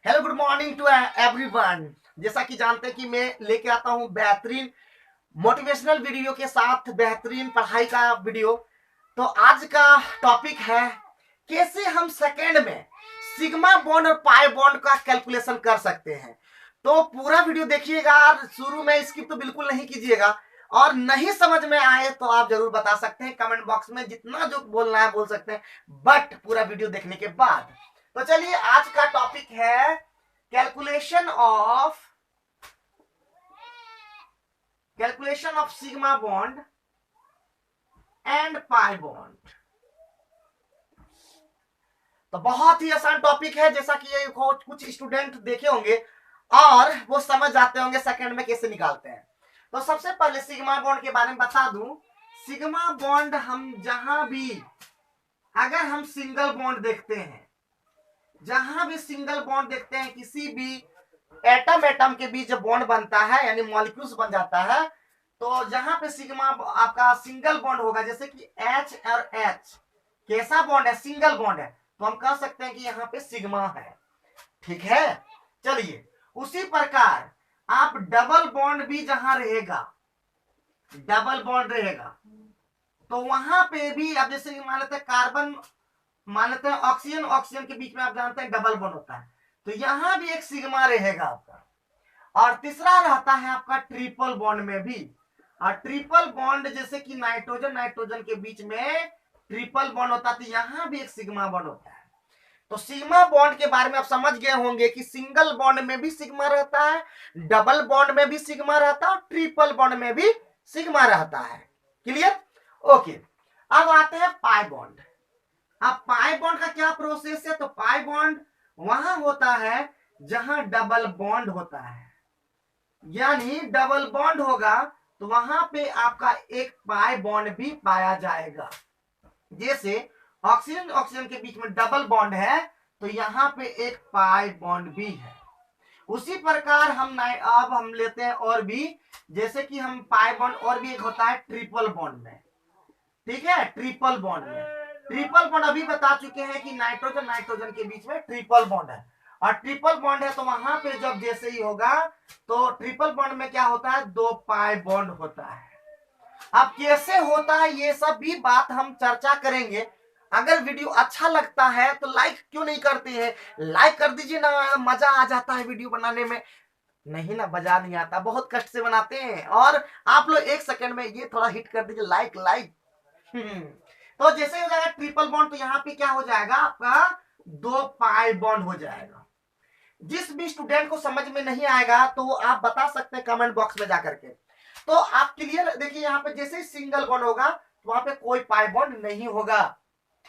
Hello good morning to everyone. जैसा कि जानते हैं कि मैं लेके आता हूं बेहतरीन मोटिवेशनल वीडियो के साथ बेहतरीन पढ़ाई का वीडियो। तो आज का टॉपिक है कैसे हम सेकेंड में सिग्मा बॉन्ड और पाई बॉन्ड का कैलकुलेशन कर सकते हैं। तो पूरा वीडियो देखिएगा, शुरू में स्किप तो बिल्कुल नहीं कीजिएगा। और नहीं समझ में आए तो आप जरूर बता सकते हैं कमेंट बॉक्स में, जितना जो बोलना है बोल सकते हैं, बट पूरा वीडियो देखने के बाद। तो चलिए, आज का टॉपिक है calculation of sigma bond and pi bond. तो बहुत ही आसान टॉपिक है, जैसा कि ये कुछ स्टूडेंट देखे होंगे और वो समझ जाते होंगे सेकंड में कैसे निकालते हैं। तो सबसे पहले सिग्मा बॉन्ड के बारे में बता दूं। सिग्मा बॉन्ड हम जहां भी, अगर हम सिंगल बॉन्ड देखते हैं, जहां भी सिंगल बॉन्ड देखते हैं, किसी भी एटम के बीच जब बॉन्ड बनता है यानी मॉलिक्यूल्स बन जाता है, तो जहां पे सिग्मा आपका सिंगल बॉन्ड होगा, जैसे कि H और H कैसा बॉन्ड है, सिंगल बॉन्ड है, तो हम कह सकते हैं कि यहाँ पे सिग्मा है। ठीक है, चलिए उसी प्रकार आप डबल बॉन्ड भी जहां रहेगा, डबल बॉन्ड रहेगा, तो वहां पे भी आप जैसे मान लेते हैं कार्बन, मान लेते हैं ऑक्सीजन, ऑक्सीजन के बीच में आप जानते हैं डबल बॉन्ड होता है, तो यहां भी एक सिग्मा रहेगा आपका। और तीसरा रहता है आपका ट्रिपल बॉन्ड में भी। और ट्रिपल बॉन्ड जैसे कि नाइट्रोजन नाइट्रोजन के बीच में ट्रिपल बॉन्ड होता है, तो यहां भी एक सिग्मा बॉन्ड होता है। तो सिग्मा बॉन्ड के बारे में आप समझ गए होंगे कि सिंगल बॉन्ड में भी सिग्मा रहता है, डबल बॉन्ड में भी सिग्मा रहता है, और ट्रिपल बॉन्ड में भी सिग्मा रहता है। क्लियर? ओके, अब आते हैं पाई बॉन्ड। अब पाई बॉन्ड का क्या प्रोसेस है? तो पाई बॉन्ड वहां होता है जहां डबल बॉन्ड होता है, यानी डबल बॉन्ड होगा तो वहां पे आपका एक पाई बॉन्ड भी पाया जाएगा। जैसे ऑक्सीजन ऑक्सीजन के बीच में डबल बॉन्ड है, तो यहां पे एक पाई बॉन्ड भी है। उसी प्रकार अब हम लेते हैं और भी, जैसे कि हम पाई बॉन्ड और भी एक होता है ट्रिपल बॉन्ड में। ठीक है, ट्रिपल बॉन्ड में, ट्रिपल बॉन्ड अभी बता चुके हैं कि नाइट्रोजन नाइट्रोजन के बीच में ट्रिपल बॉन्ड है। और ट्रिपल बॉन्ड है तो वहां पे जब जैसे ही होगा, तो ट्रिपल बॉन्ड में क्या होता है, दो पाई बॉन्ड होता है। अब कैसे होता है ये सब भी बात हम चर्चा करेंगे। अगर वीडियो अच्छा लगता है तो लाइक क्यों नहीं करते हैं? लाइक कर दीजिए ना, मजा आ जाता है वीडियो बनाने में। नहीं ना, मजा नहीं आता, बहुत कष्ट से बनाते हैं। और आप लोग एक सेकंड में ये थोड़ा हिट कर दीजिए, लाइक लाइक। तो जैसे हो जाएगा ट्रिपल बॉन्ड, तो यहाँ पे क्या हो जाएगा आपका, दो पाई बॉन्ड हो जाएगा। जिस भी स्टूडेंट को समझ में नहीं आएगा तो आप बता सकते हैं कमेंट बॉक्स में जाकर के। तो आप क्लियर देखिए, यहाँ पे जैसे ही सिंगल बॉन्ड होगा तो वहां पे कोई पाई बॉन्ड नहीं होगा।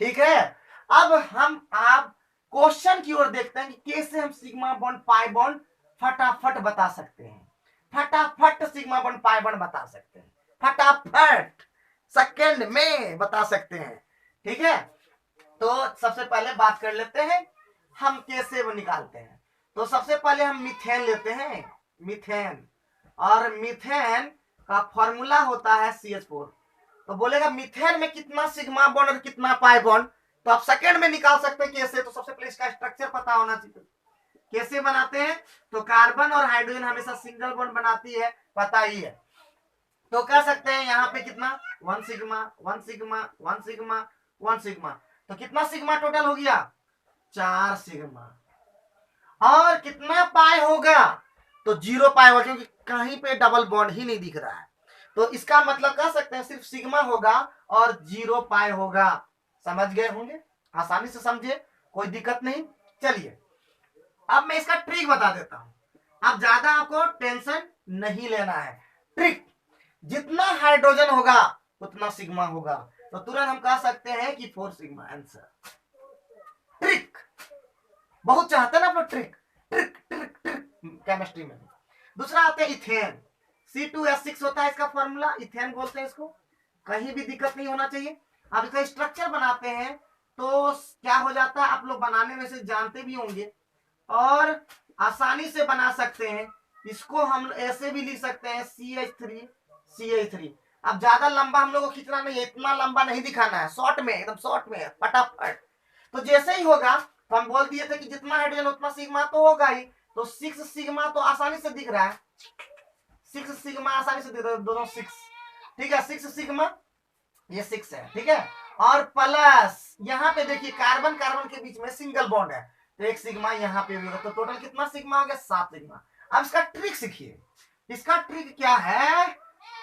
ठीक है, अब हम आप क्वेश्चन की ओर देखते हैं कि कैसे हम सिग्मा बॉन्ड पाई बॉन्ड फटाफट बता सकते हैं। फटाफट सिग्मा बॉन्ड पाई बॉन्ड बता सकते हैं, फटाफट सेकंड में बता सकते हैं। ठीक है, तो सबसे पहले बात कर लेते हैं हम कैसे वो निकालते हैं। तो सबसे पहले हम मीथेन लेते हैं, मीथेन। और मीथेन का फॉर्मूला होता है CH4। तो बोलेगा मीथेन में कितना सिग्मा बॉन्ड और कितना पाई बॉन्ड, तो आप सेकंड में निकाल सकते हैं। कैसे? तो सबसे पहले इसका स्ट्रक्चर पता होना चाहिए। कैसे बनाते हैं? तो कार्बन और हाइड्रोजन हमेशा सिंगल बॉन्ड बनाती है, पता ही है। तो कर सकते हैं यहाँ पे कितना, 1 सिग्मा 1 सिग्मा 1 सिग्मा 1 सिग्मा, तो कितना सिग्मा टोटल हो गया, 4 सिग्मा। और कितना पाई होगा, तो 0 पाई होगा, क्योंकि कहीं पे डबल बॉन्ड ही नहीं दिख रहा है। तो इसका मतलब कह सकते हैं सिर्फ सिग्मा होगा और 0 पाई होगा। समझ गए होंगे, आसानी से समझिए, कोई दिक्कत नहीं। चलिए अब मैं इसका ट्रिक बता देता हूं। अब ज्यादा आपको टेंशन नहीं लेना है। ट्रिक, जितना हाइड्रोजन होगा उतना सिग्मा होगा, तो तुरंत हम कह सकते हैं कि 4 सिग्मा आंसर। ट्रिक बहुत चाहते हैं ना आप लोग, trick trick trick trick chemistry में। दूसरा आता है इथेन, C2H6 होता है इसका फॉर्मूला, इथेन बोलते हैं इसको। कहीं भी दिक्कत नहीं होना चाहिए। अब इसका स्ट्रक्चर बनाते हैं तो क्या हो जाता है, आप लोग बनाने में से जानते भी होंगे और आसानी से बना सकते हैं। इसको हम ऐसे भी लिख सकते हैं CH3 अब ज्यादा लंबा हम लोग को खींचना नहीं है, इतना लंबा नहीं दिखाना है, शॉर्ट में, एकदम शॉर्ट में, फटाफट। तो जैसे ही होगा तो हम बोल दिए थे कि जितना हाइड्रोजन उतना सिग्मा तो होगा ही, तो 6 सिग्मा तो आसानी से दिख रहा है, 6 सिग्मा आसानी से दिख रहा है, दोनों 6, ठीक है, 6 सिग्मा, ये 6 है, ठीक है। और प्लस यहाँ पे देखिए कार्बन कार्बन के बीच में सिंगल बॉन्ड है, तो एक सिग्मा यहाँ पे भी होगा, तो टोटल कितना सिग्मा हो गया, 7 सिग्मा। अब इसका ट्रिक सीखिए, इसका ट्रिक क्या है,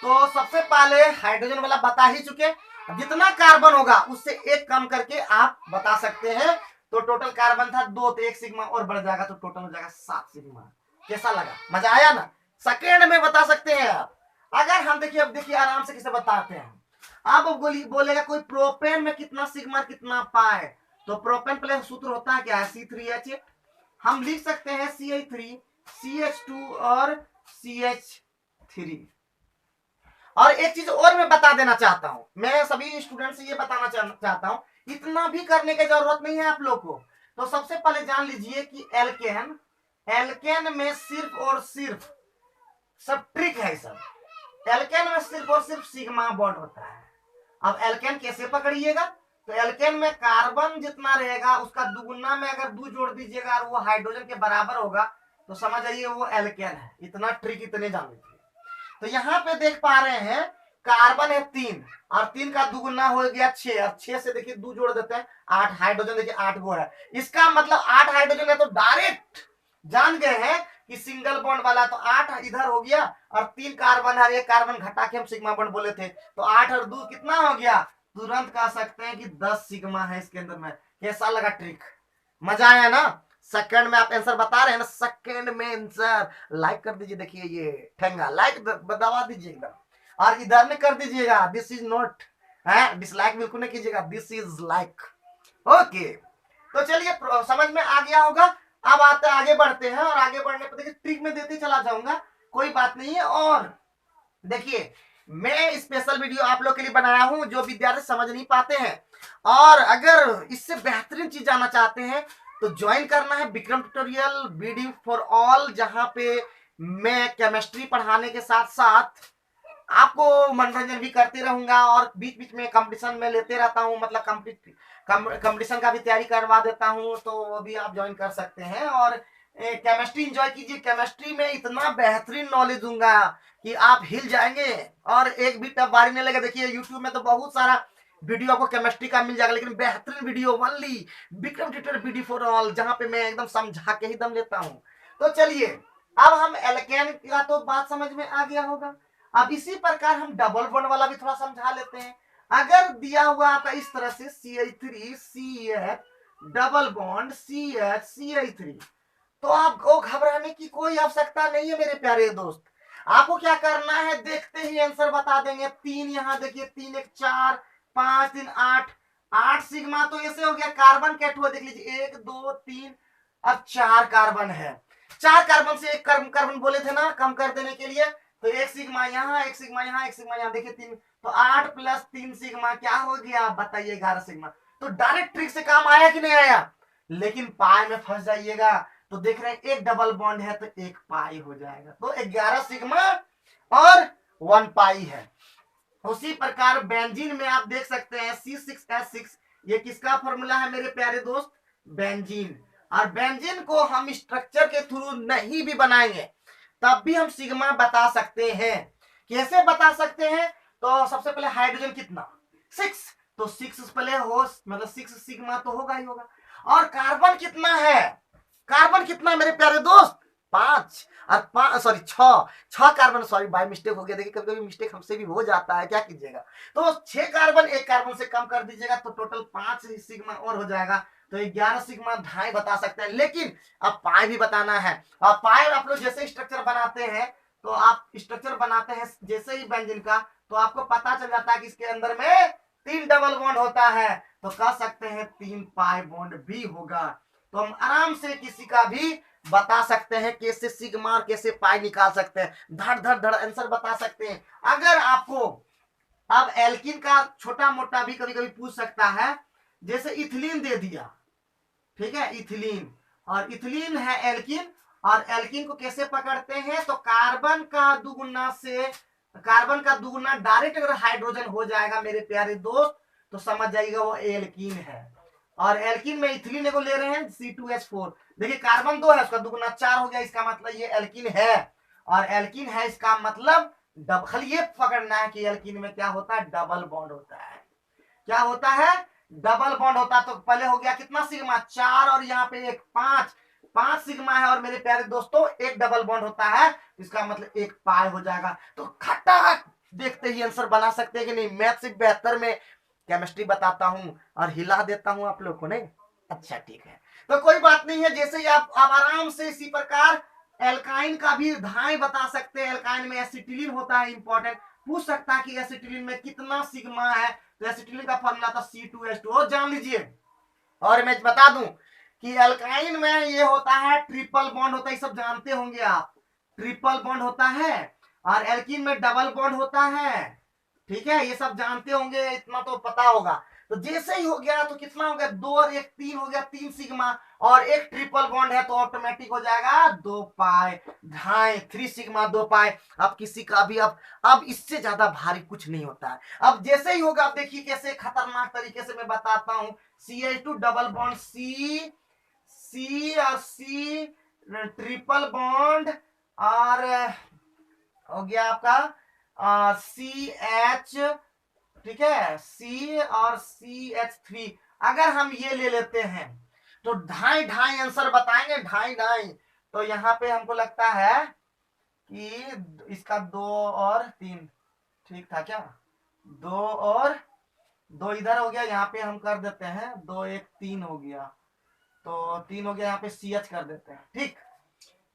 तो सबसे पहले हाइड्रोजन वाला बता ही चुके, जितना कार्बन होगा उससे एक कम करके आप बता सकते हैं, तो टोटल कार्बन था 2, तो एक सिग्मा और बढ़ जाएगा, तो टोटल हो जाएगा 7 सिग्मा। कैसा लगा, मजा आया ना, सेकेंड में बता सकते हैं आप। अगर हम देखिए, अब देखिए आराम से किसे बताते हैं, अब बोलेगा कोई प्रोपेन में कितना सिग्मा कितना पाए, तो प्रोपेन पहले सूत्र होता है क्या है, C3H, हम लिख सकते हैं CH3 CH2 और CH3। और एक चीज और मैं बता देना चाहता हूं, मैं सभी स्टूडेंट से ये बताना चाहता हूं, इतना भी करने की जरूरत नहीं है आप लोग को। तो सबसे पहले जान लीजिए कि एल्केन, एल्केन में सिर्फ और सिर्फ सब ट्रिक है, सब एल्केन में सिर्फ और सिर्फ सिग्मा बॉन्ड होता है। अब एल्केन कैसे पकड़िएगा, तो एल्केन में कार्बन जितना रहेगा उसका दुगुना में अगर 2 जोड़ दीजिएगा और वो हाइड्रोजन के बराबर होगा, तो समझ जाइए वो एल्केन है। इतना ट्रिक इतने जान लीजिए। तो यहाँ पे देख पा रहे हैं कार्बन है 3 और 3 का दुगुना हो गया 6, और 6 से देखिए 2 जोड़ देते हैं 8, हाइड्रोजन देखिए 8 गो है, इसका मतलब 8 हाइड्रोजन है, तो डायरेक्ट जान गए हैं कि सिंगल बॉन्ड वाला, तो 8 इधर हो गया और 3 कार्बन है, एक कार्बन घटा के हम सिग्मा बॉन्ड बोले थे, तो 8 और 2 कितना हो गया, तुरंत कह सकते हैं कि 10 सिग्मा है इसके अंदर में। कैसा लगा ट्रिक, मजा आया ना। सेकंड में आप आंसर बता रहे हैं ना, सेकंड में आंसर लाइक कर दीजिए, देखिए ये ठेंगा लाइक दबा दीजिए एकदम, और इधर में कर दीजिएगा दिस इज नॉट है, डिसलाइक बिल्कुल नहीं कीजिएगा, दिस इज लाइक। ओके, तो चलिए समझ में आ गया होगा। अब आगे बढ़ते हैं, और आगे बढ़ने पर देखिए ट्रिक में देते चला जाऊंगा, कोई बात नहीं है। और देखिए मैं स्पेशल वीडियो आप लोग के लिए बनाया हूं जो विद्यार्थी समझ नहीं पाते हैं, और अगर इससे बेहतरीन चीज जानना चाहते हैं तो ज्वाइन करना है Vikram tutorial BD for all, जहां पे मैं केमिस्ट्री पढ़ाने के साथ साथ आपको मनोरंजन भी करते रहूंगा, और बीच बीच में कंपटीशन में लेते रहता हूं, मतलब कंपटीशन का भी तैयारी करवा देता हूं, तो वो भी आप ज्वाइन कर सकते हैं। और केमिस्ट्री एंजॉय कीजिए, केमिस्ट्री में इतना बेहतरीन नॉलेज दूंगा कि आप हिल जाएंगे और एक भी टफ बारी नहीं लगेगा। देखिए यूट्यूब में तो बहुत सारा वीडियो आपको केमिस्ट्री का मिल जाएगा, लेकिन बेहतरीन video only Vikram tutor BD for all, जहां पे मैं एकदम समझा के ही दम लेता हूं। तो चलिए अब हम एल्केन का तो बात समझ में आ गया होगा, अब इसी प्रकार हम डबल बॉन्ड वाला भी थोड़ा समझा लेते हैं। अगर दिया हुआ आपका इस तरह से CH3 CH double bond CH CH3, तो आपको घबराने की कोई आवश्यकता नहीं है मेरे प्यारे दोस्त। आपको क्या करना है, देखते ही आंसर बता देंगे। 3 यहाँ देखिए, 3 1 4 5 3 8, 8 सिग्मा तो ऐसे हो गया, कार्बन कैट हुआ देख लीजिए 1 2 3, अब 4 कार्बन है, 4 कार्बन से एक कार्बन बोले थे ना कम कर देने के लिए, तो एक सिग्मा यहाँ, एक सिग्मा यहाँ, एक सिग्मा यहाँ, देखिए 3, तो 8 + 3 सिग्मा क्या हो गया बताइए, 11 सिग्मा। तो डायरेक्ट ट्रिक से काम आया कि नहीं आया, लेकिन पाई में फंस जाइएगा, तो देख रहे हैं एक डबल बॉन्ड है तो एक पाई हो जाएगा, तो 11 सिग्मा और 1 पाई है। उसी प्रकार बेंजीन में आप देख सकते हैं C6H6, ये किसका फॉर्मूला है मेरे प्यारे दोस्त, बेंजीन। और बेंजीन को हम स्ट्रक्चर के थ्रू नहीं भी बनाएंगे तब भी हम सिग्मा बता सकते हैं। कैसे बता सकते हैं, तो सबसे पहले हाइड्रोजन कितना 6, तो 6 पहले हो, मतलब 6 सिग्मा तो होगा ही होगा। और कार्बन कितना है, कार्बन कितना मेरे प्यारे दोस्त 5, और 6 कार्बन, सॉरी बाय मिस्टेक हो गया, देखिए कभी कभी मिस्टेक हमसे भी हो जाता है, क्या कीजिएगा। तो 6 कार्बन एक कार्बन से कम कर दीजिएगा, तो टोटल 5 सिग्मा और हो जाएगा, तो 11 सिग्मा ढाई बता सकते हैं। लेकिन अब पाई भी बताना है, और पाई आप लोग जैसे स्ट्रक्चर बनाते हैं, तो आप स्ट्रक्चर बनाते हैं जैसे ही बेंजीन का, तो आपको पता चल जाता है कि इसके अंदर में 3 डबल बॉन्ड होता है, तो कह सकते हैं 3 पाई बॉन्ड भी होगा। तो हम आराम से किसी का भी बता सकते हैं, कैसे सिग्मा और कैसे पाई निकाल सकते हैं, धड़ धड़ धड़ आंसर बता सकते हैं। अगर आपको अब एल्किन का छोटा मोटा भी कभी कभी पूछ सकता है, जैसे इथिलीन दे दिया, ठीक है, इथिलीन, और इथिलीन है एल्किन, और एल्किन को कैसे पकड़ते हैं, तो कार्बन का दुगुना डायरेक्ट अगर हाइड्रोजन हो जाएगा मेरे प्यारे दोस्त, तो समझ जाइएगा वो एल्किन है। और एल्किन में इथिलीन को ले रहे हैं C2H4। देखिए कार्बन 2 है, उसका दुगुना 4 हो गया, इसका मतलब ये एल्किन है। और एल्किन है इसका मतलब खाली ये पकड़ना है कि एल्किन में क्या होता है, डबल बॉन्ड होता है। क्या होता है, डबल बॉन्ड होता है। तो पहले हो गया कितना सिग्मा, 4, और यहाँ पे एक 5, 5 सिग्मा है। और मेरे प्यारे दोस्तों एक डबल बॉन्ड होता है, इसका मतलब एक पाई हो जाएगा। तो खटाक देखते ही आंसर बना सकते हैं कि नहीं। मैथ से बेहतर में केमिस्ट्री बताता हूं और हिला देता हूं आप लोग को, नहीं? अच्छा ठीक है, तो कोई बात नहीं है। जैसे ही आप आराम से इसी प्रकार एल्काइन का भी धाई बता सकते हैं। एल्काइन में एसिटिलीन होता है, इंपॉर्टेंट पूछ सकता है कि एसिटिलीन में कितना सिग्मा है। तो एसिटिलीन का फॉर्मूला था C2H2, जान लीजिए। और मैं बता दूं कि अल्काइन में ये होता है ट्रिपल बॉन्ड होता है, ये सब जानते होंगे आप, ट्रिपल बॉन्ड होता है। और एल्किन में डबल बॉन्ड होता है, ठीक है, ये सब जानते होंगे, इतना तो पता होगा। तो जैसे ही हो गया तो कितना हो गया, 2 और 1 3 हो गया, 3 सिग्मा। और एक ट्रिपल बॉन्ड है तो ऑटोमेटिक हो जाएगा 2 पाई, ढाई 3 सिग्मा 2 पाई। अब किसी का भी अब इससे ज्यादा भारी कुछ नहीं होता है। अब जैसे ही होगा, आप देखिए कैसे खतरनाक तरीके से मैं बताता हूं। CH2 डबल बॉन्ड सी और सी ट्रिपल बॉन्ड, और हो गया आपका CH, ठीक है, C और CH3। अगर हम ये ले लेते हैं तो ढाई ढाई आंसर बताएंगे, ढाई ढाई। तो यहाँ पे हमको लगता है कि इसका 2 और 3 ठीक था क्या, 2 और 2 इधर हो गया, यहाँ पे हम कर देते हैं 2 1 3 हो गया, तो 3 हो गया, यहाँ पे CH कर देते हैं, ठीक।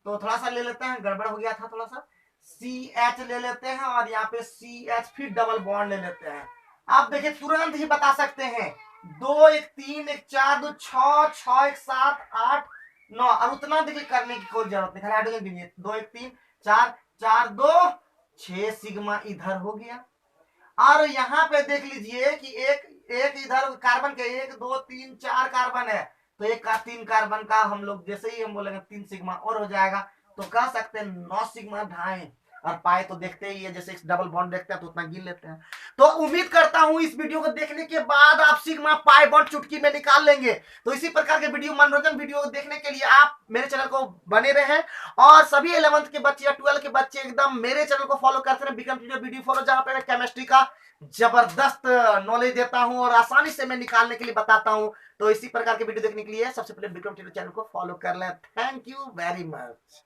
तो थोड़ा सा ले लेते हैं, गड़बड़ हो गया था थोड़ा सा। CH ले लेते हैं और यहाँ पे CH फिर डबल बॉन्ड ले लेते हैं। आप देखिए तुरंत ही बता सकते हैं, 2 1 3 1 4 2 6 6 1 7 8 9। और उतना देखिए करने की कोई जरूरत नहीं, हाइड्रोजन भी नहीं। 2 1 3 4 4 2 6 सिग्मा इधर हो गया। और यहाँ पे देख लीजिए कि एक एक इधर कार्बन के 1 2 3 4 कार्बन है, तो एक का 3 कार्बन का हम लोग जैसे ही हम बोलेंगे 3 सिग्मा और हो जाएगा। तो कह सकते हैं 9 सिग्मा ढाई। और पाए तो देखते ही है, जैसे डबल बॉन्ड देखते हैं तो उतना गिन लेते हैं। तो उम्मीद करता हूं इस वीडियो को देखने के बाद आप सिग्मा पाई बॉन्ड चुटकी में निकाल लेंगे। तो इसी प्रकार के वीडियो, मनोरंजन वीडियो देखने के लिए आप मेरे चैनल को बने रहे। और सभी 11th के बच्चे या 12 के बच्चे एकदम मेरे चैनल को फॉलो करते रहे, विक्रम ट्यूटर वीडियो फॉलो, जहां पे मैं केमिस्ट्री का जबरदस्त नॉलेज देता हूं और आसानी से मैं निकालने के लिए बताता हूं। तो इसी प्रकार के वीडियो देखने के लिए सबसे पहले विक्रम ट्यूटर चैनल को फॉलो कर लें। Thank you very much.